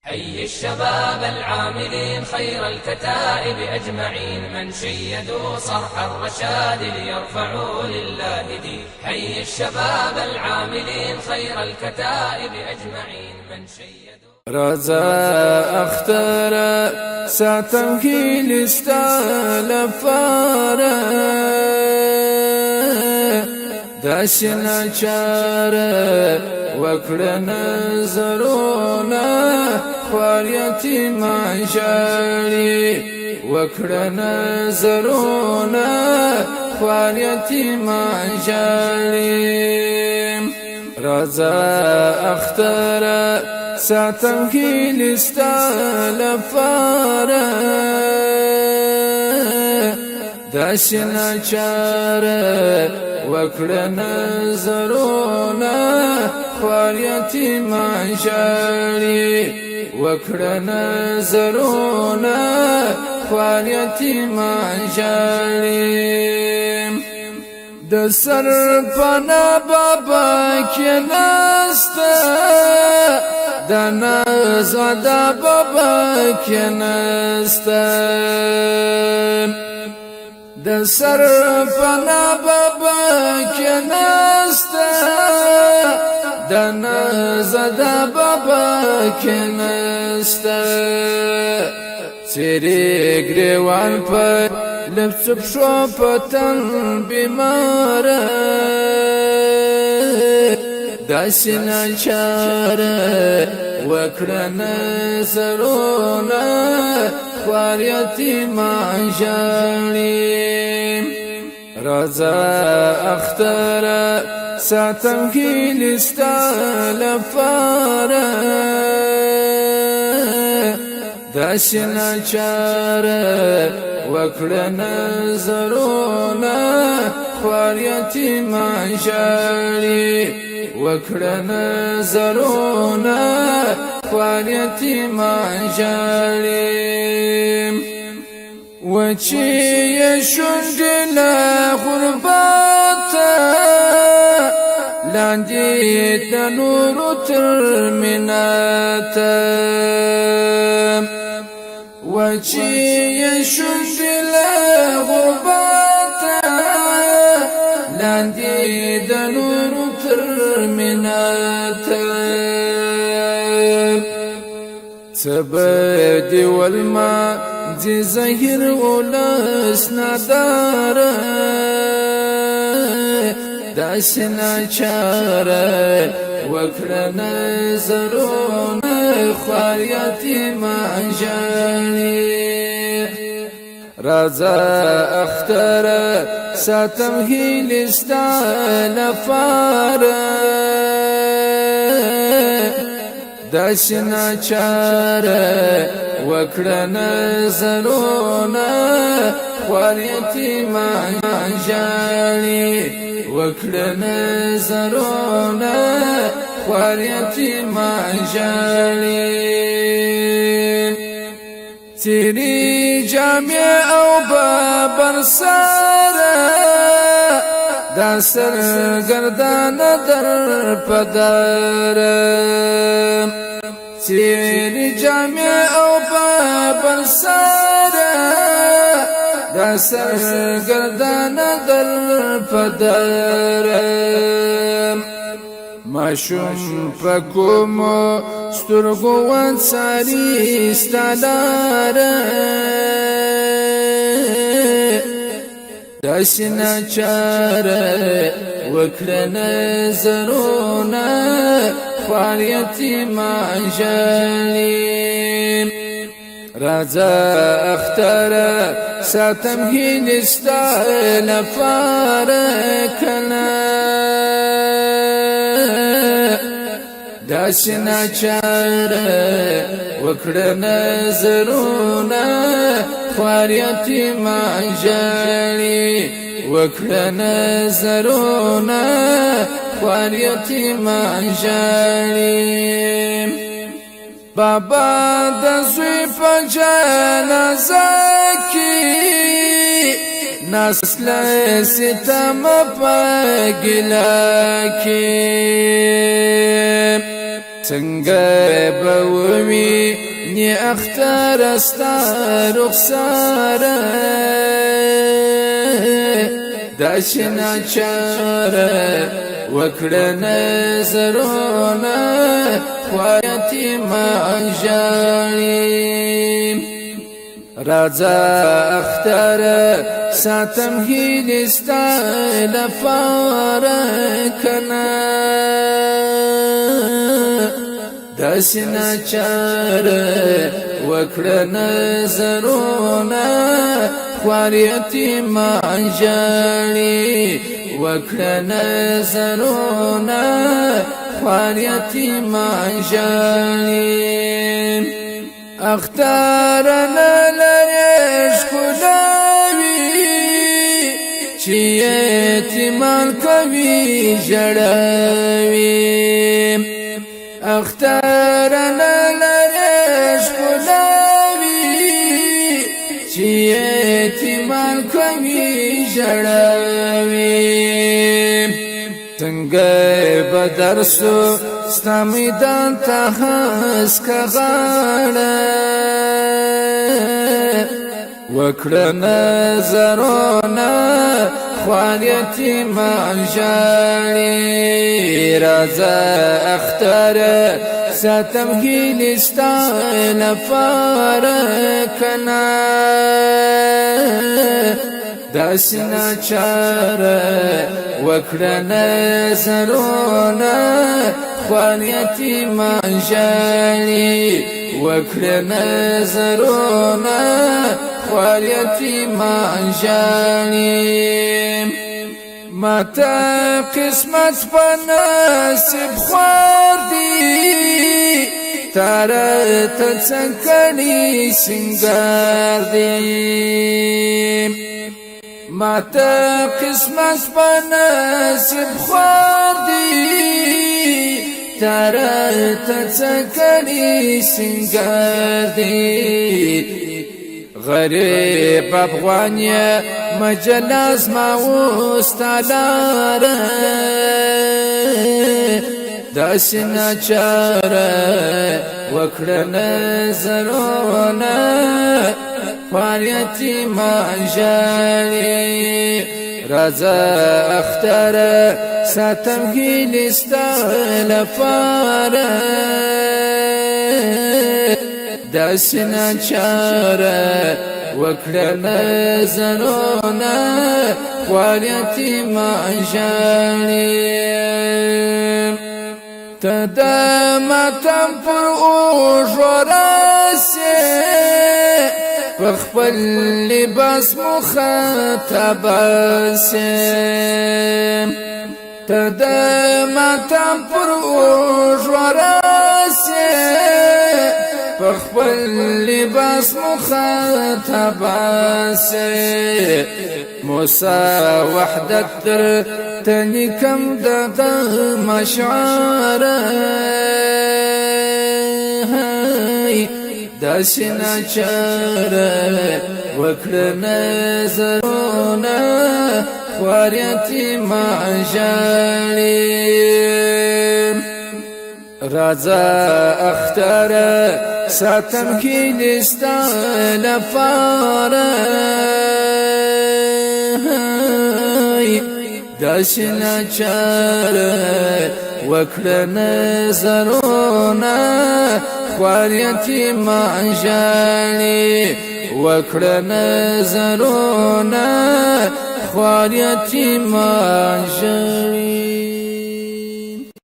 حي الشباب العاملين خير الكتائب أجمعين، من شيدوا صرح الرشاد ليرفعوا لله دين. حي الشباب العاملين خير الكتائب أجمعين، من شيدوا رضا اختر ساتم هیل استال فاره داشنا چاره وکړه نظرونه خوار یتیمان ژاړي وکړه نظرونه خوار یتیمان ژاړي رضا اختر ساتم هیل استال فاره داشنا چاره وکړه نظرونه خوار یتیمان ژاړي وکړه نظرونه خوار یتیمان ژاړي د سر پنا بابا کې نسته د نازدا بابا کې نسته د سر پنا بابا کې نسته د نازدا بابا کې نسته سری ګریوان په لپسپ شو پتن بیماره داسې ناچاره وکړه نظرونه خوار یتیمان ژاړي رضا اختر ساتم هیل استال فاره داسې ناچاره وکړه نظرونه خوار یتیمان ژاړي وکړه نظرونه خوار یتیمان ژاړي وچې یې شونډې له غربته لاندې د نورو تر منته وچې یې شونډې له غربته لاندې د نورو تر منته څه به دې ولما ځي زهیر ولس نداره داسې ناچاره وکړه نظرونه خوار یتیمان ژاړي رضا اختر ساتم هیل استال فاره داسې ناچاره وکړه نظرونه خوار یتیمان ژاړي وکړه نظرونه خوار یتیمان ژاړي تیری جامع او بابر سره دا سرګردان در پدرم تیری جامع او بابر سره دا سرګردان در پدرم ماشوم پکومو سترګو وانساري ستاداره داسې ناچاره وکړه نظرونه خوار یتیمان ژاړي رضا اختر ساتم هیل استال فاره کله داسې ناچاره وکړه نظرونه خوار یتیمان ژاړي وکړه نظرونه خوار یتیمان ژاړي بابا د زوی په جنازه کې نسل ستم په ګیله کې څنګه به وویني اختر ستا رخساره داسې ناچاره وکړه نظرونه خوا یتیمان ژاړي راځه اختره ساتم هیلې ستا لپاره کنه داسې ناچاره وکړه نظرونه خوار یتیمان ژاړي وکړه نظرونه خوار یتیمان ژاړي اختر نه لرې ښکلاوي چې یتیمان کوي ژړوي اختر نه لرې ښکلاوي چې یتیمان کوي ژړوي څنګه به درسو ستا میدان ته هسکه غاړه وکړه نظرونه خوار یتیمان ژاړي راځه اختره ساتم هیلې ستا لپاره کنه داسې ناچاره وکړه نظرونه خوار یتیمان ژاړي وکړه نظرونه خوار یتیمان ژاړي ماته قسمت په نصیب خوار دی تاره ته څنګه سنگار دی ماته قسمت په نصیب خوار دی تاره ته څنګه سنگار دی غریب افغانیه مجلس ما وستالاره داسې ناچاره وکړه نظرونه خوار یتیمان ژاړي راځه اختره ساتم هیلې ستا لپاره داسې ناچاره وکړه نظرونه خوار یتیمان ژاړي ته د ماتم پر اوږو راسې په خپل لباس مخاطبه سې ته د ماتم پر اوږو راسې په خپل لباس مخاطبه سې موسی وحدت در تنکم دغه مشعره داسې ناچاره وکړه نظرونه خوار یتیمان ژاړي راځه اختره ساتم هیلې ستا لپاره داسې ناچاره وکړه نظرونه خوار یتیمان ژاړي وکړه نظرونه خوار یتیمان